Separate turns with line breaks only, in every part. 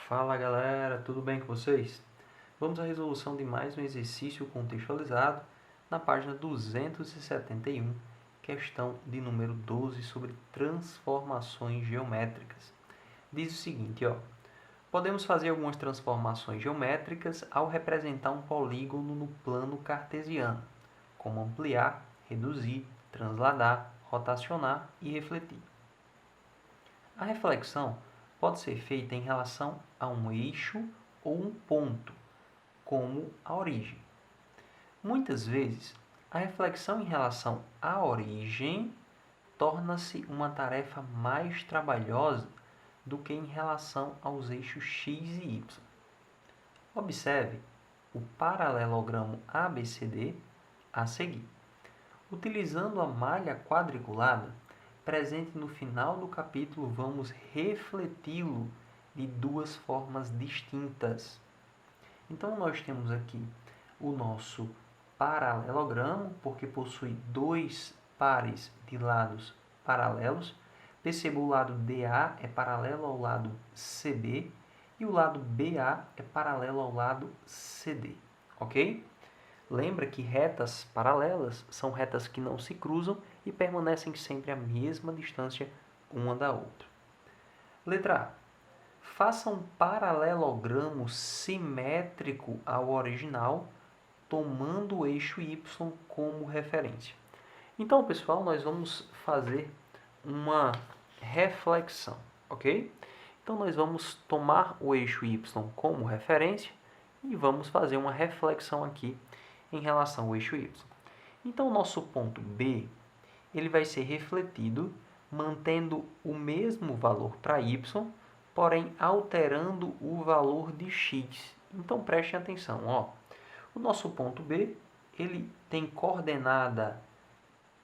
Fala galera, tudo bem com vocês? Vamos à resolução de mais um exercício contextualizado na página 271, questão de número 12 sobre transformações geométricas. Diz o seguinte, podemos fazer algumas transformações geométricas ao representar um polígono no plano cartesiano, como ampliar, reduzir, transladar, rotacionar e refletir. A reflexão pode ser feita em relação a um eixo ou um ponto, como a origem. Muitas vezes, a reflexão em relação à origem torna-se uma tarefa mais trabalhosa do que em relação aos eixos x e y. Observe o paralelogramo ABCD a seguir. Utilizando a malha quadriculada, presente no final do capítulo, vamos refleti-lo de duas formas distintas. Então, nós temos aqui o nosso paralelogramo, porque possui dois pares de lados paralelos. Perceba, o lado DA é paralelo ao lado CB e o lado BA é paralelo ao lado CD, ok? Lembra que retas paralelas são retas que não se cruzam e permanecem sempre à mesma distância uma da outra. Letra A. Faça um paralelogramo simétrico ao original, tomando o eixo y como referência. Então, pessoal, nós vamos fazer uma reflexão, ok? Então, nós vamos tomar o eixo y como referência e vamos fazer uma reflexão aqui em relação ao eixo y. Então, o nosso ponto B ele vai ser refletido mantendo o mesmo valor para y, porém alterando o valor de x. Então, prestem atenção. O nosso ponto B ele tem coordenada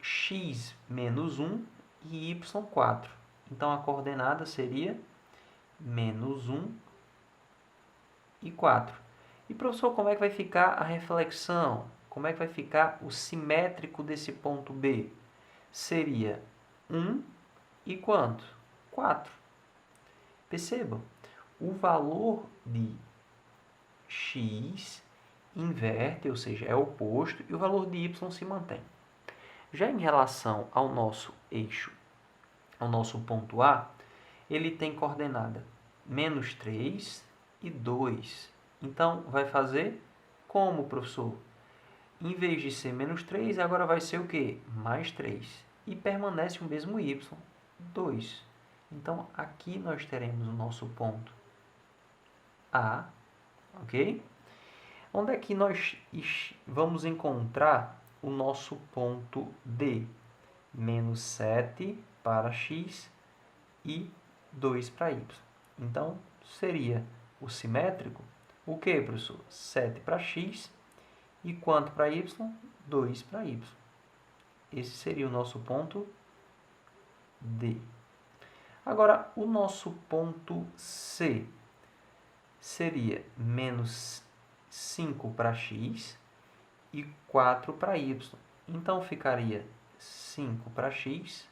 x menos 1 e y 4. Então, a coordenada seria menos 1 e 4. E, professor, como é que vai ficar a reflexão? Como é que vai ficar o simétrico desse ponto B? Seria 1 e quanto? 4. Percebam, o valor de x inverte, ou seja, é oposto, e o valor de y se mantém. Já em relação ao nosso eixo, ao nosso ponto A, ele tem coordenada menos 3 e 2. Então, vai fazer como, professor? Em vez de ser menos 3, agora vai ser o quê? Mais 3. E permanece o mesmo y, 2. Então, aqui nós teremos o nosso ponto A, ok? Onde é que nós vamos encontrar o nosso ponto D? Menos 7 para x e 2 para y. Então, seria o simétrico. O que, professor? 7 para x e quanto para y? 2 para y. Esse seria o nosso ponto D. Agora, o nosso ponto C seria menos 5 para x e 4 para y. Então, ficaria 5 para x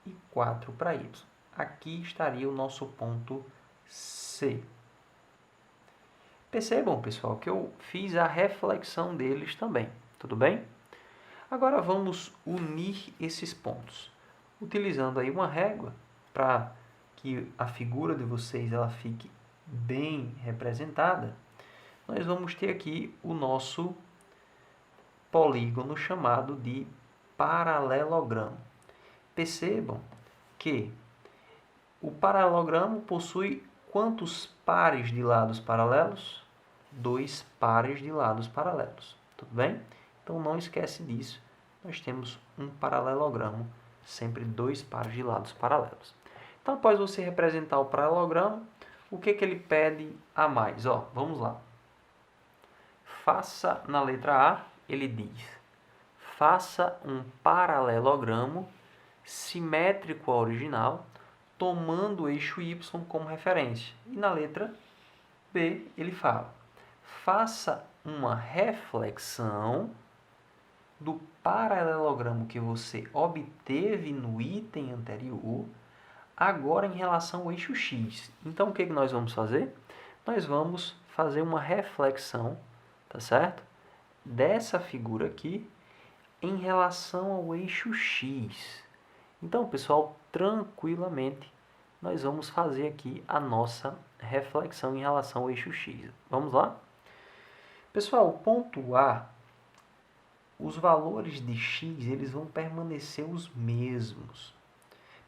e 4 para y. Aqui estaria o nosso ponto C. Percebam, pessoal, que eu fiz a reflexão deles também, tudo bem? Agora vamos unir esses pontos, utilizando aí uma régua para que a figura de vocês ela fique bem representada. Nós vamos ter aqui o nosso polígono chamado de paralelogramo. Percebam que o paralelogramo possui quantos pares de lados paralelos? 2 pares de lados paralelos. Tudo bem? Então, não esquece disso. Nós temos um paralelogramo, sempre 2 pares de lados paralelos. Então, após você representar o paralelogramo, o que ele pede a mais? Vamos lá. Faça, na letra A, ele diz, faça um paralelogramo simétrico ao original, tomando o eixo y como referência. E na letra B, ele fala, faça uma reflexão do paralelogramo que você obteve no item anterior, agora em relação ao eixo x. Então, o que nós vamos fazer? nós vamos fazer uma reflexão, tá certo? Dessa figura aqui em relação ao eixo X. Então, pessoal, tranquilamente, nós vamos fazer aqui a nossa reflexão em relação ao eixo X. Vamos lá? Pessoal, o ponto A, os valores de X eles vão permanecer os mesmos.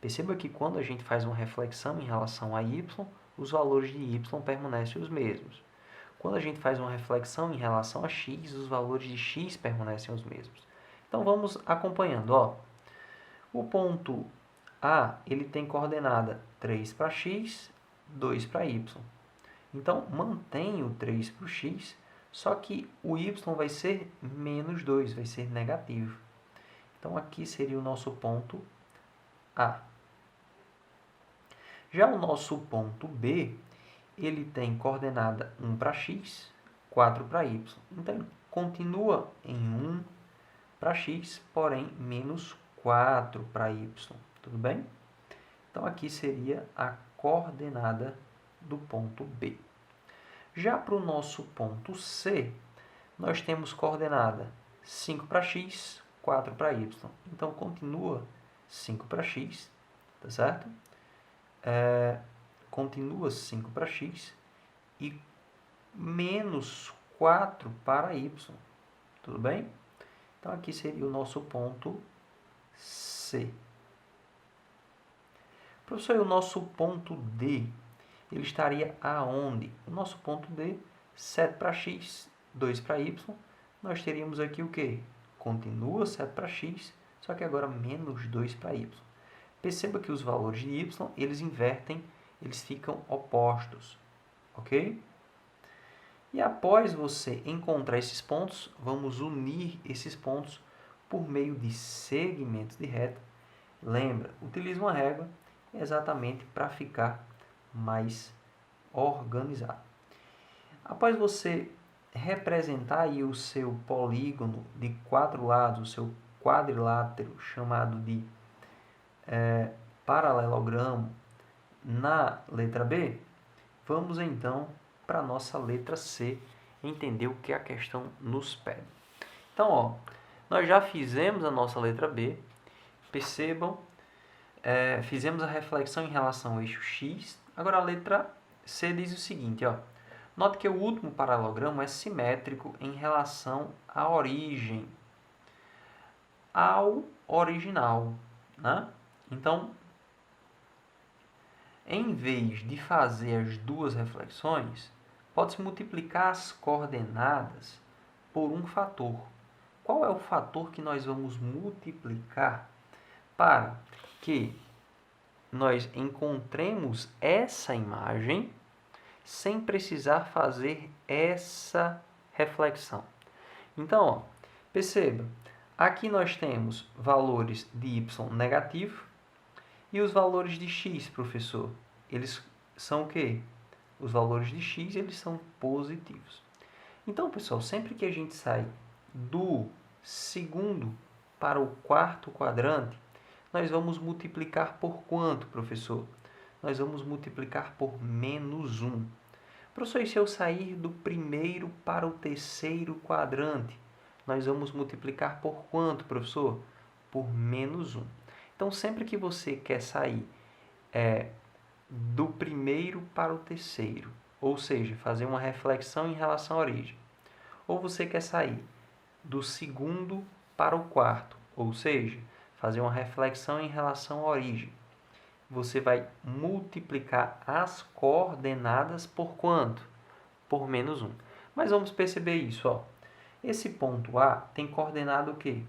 Perceba que quando a gente faz uma reflexão em relação a Y, os valores de Y permanecem os mesmos. Quando a gente faz uma reflexão em relação a X, os valores de X permanecem os mesmos. Então, vamos acompanhando. Ó. O ponto A ele tem coordenada 3 para X, 2 para Y. Então, mantém o 3 para o X, só que o Y vai ser menos 2, vai ser negativo. Então, aqui seria o nosso ponto A. Já o nosso ponto B, ele tem coordenada 1 para X, 4 para Y. Então, ele continua em 1 para X, porém, menos 4 para Y. Tudo bem? Então, aqui seria a coordenada do ponto B. Já para o nosso ponto C, nós temos coordenada 5 para X, 4 para Y. Então, continua 5 para X, tá certo? Continua 5 para X e menos 4 para Y. Tudo bem? Então, aqui seria o nosso ponto C. Professor, e o nosso ponto D, ele estaria aonde? O nosso ponto D, 7 para X, 2 para Y. Nós teríamos aqui o quê? Continua 7 para X, só que agora menos 2 para Y. Perceba que os valores de Y, eles invertem, eles ficam opostos, ok? E após você encontrar esses pontos, vamos unir esses pontos por meio de segmentos de reta. Lembra, utilize uma régua exatamente para ficar mais organizado. Após você representar aí o seu polígono de 4 lados, o seu quadrilátero chamado de paralelogramo na letra B, vamos então para a nossa letra C, entender o que a questão nos pede. Então, ó, nós já fizemos a nossa letra B, percebam, fizemos a reflexão em relação ao eixo X, agora a letra C diz o seguinte, ó, note que o último paralelogramo é simétrico em relação à origem, ao original, né? Então, em vez de fazer as duas reflexões, pode-se multiplicar as coordenadas por um fator. Qual é o fator que nós vamos multiplicar para que nós encontremos essa imagem sem precisar fazer essa reflexão? Então, ó, perceba, aqui nós temos valores de y negativo e os valores de x, professor, eles são o quê? Os valores de x, eles são positivos. Então, pessoal, sempre que a gente sai do segundo para o quarto quadrante, nós vamos multiplicar por quanto, professor? Nós vamos multiplicar por menos 1. Professor, e se eu sair do primeiro para o terceiro quadrante, nós vamos multiplicar por quanto, professor? Por menos 1. Então, sempre que você quer sair do primeiro para o terceiro, ou seja, fazer uma reflexão em relação à origem, ou você quer sair do segundo para o quarto, ou seja, fazer uma reflexão em relação à origem, você vai multiplicar as coordenadas por quanto? Por menos 1. Mas vamos perceber isso, ó. Esse ponto A tem coordenada o quê?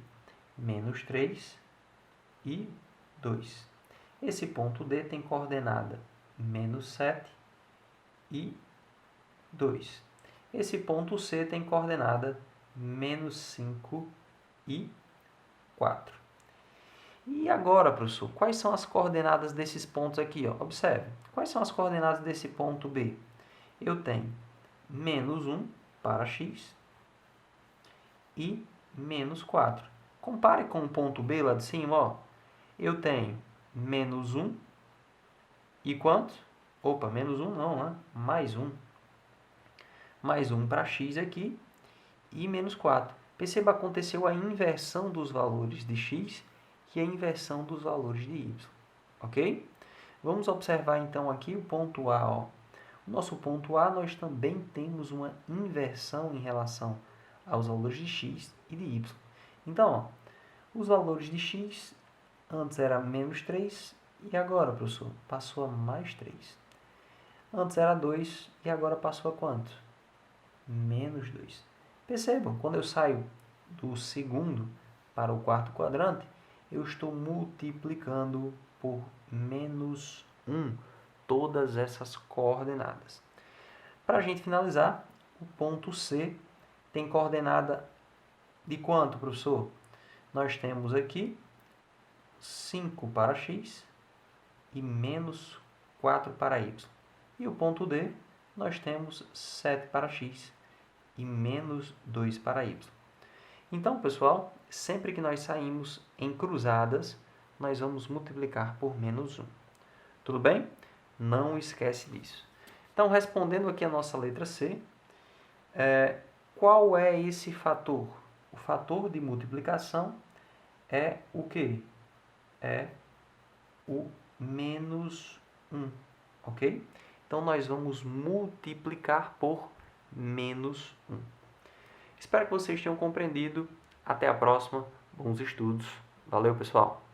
Menos 3 e 2. Esse ponto D tem coordenada menos 7 e 2. Esse ponto C tem coordenada menos 5 e 4. E agora, professor, quais são as coordenadas desses pontos aqui? Ó? Observe, quais são as coordenadas desse ponto B? Eu tenho menos 1 para x e menos 4. Compare com o ponto B lá de cima, ó. Eu tenho menos 1 e quanto? Opa, menos 1 não, né? Mais 1. mais 1 para x aqui e menos 4. Perceba, aconteceu a inversão dos valores de x e a inversão dos valores de y. Ok? Vamos observar então aqui o ponto A. Ó. O nosso ponto A, nós também temos uma inversão em relação aos valores de x e de y. Então, ó, os valores de x antes era menos 3 e agora, professor, passou a mais 3. Antes era 2 e agora passou a quanto? Menos 2. Percebam, quando eu saio do segundo para o quarto quadrante, eu estou multiplicando por menos 1 todas essas coordenadas. Para a gente finalizar, o ponto C tem coordenada de quanto, professor? Nós temos aqui 5 para x e menos 4 para y. E o ponto D, nós temos 7 para x e menos 2 para y. Então, pessoal, sempre que nós saímos em cruzadas, nós vamos multiplicar por menos 1. Tudo bem? Não esquece disso. Então, respondendo aqui a nossa letra C, qual é esse fator? O fator de multiplicação é o quê? É o menos 1, ok? Então, nós vamos multiplicar por menos 1. Espero que vocês tenham compreendido. Até a próxima. Bons estudos. Valeu, pessoal!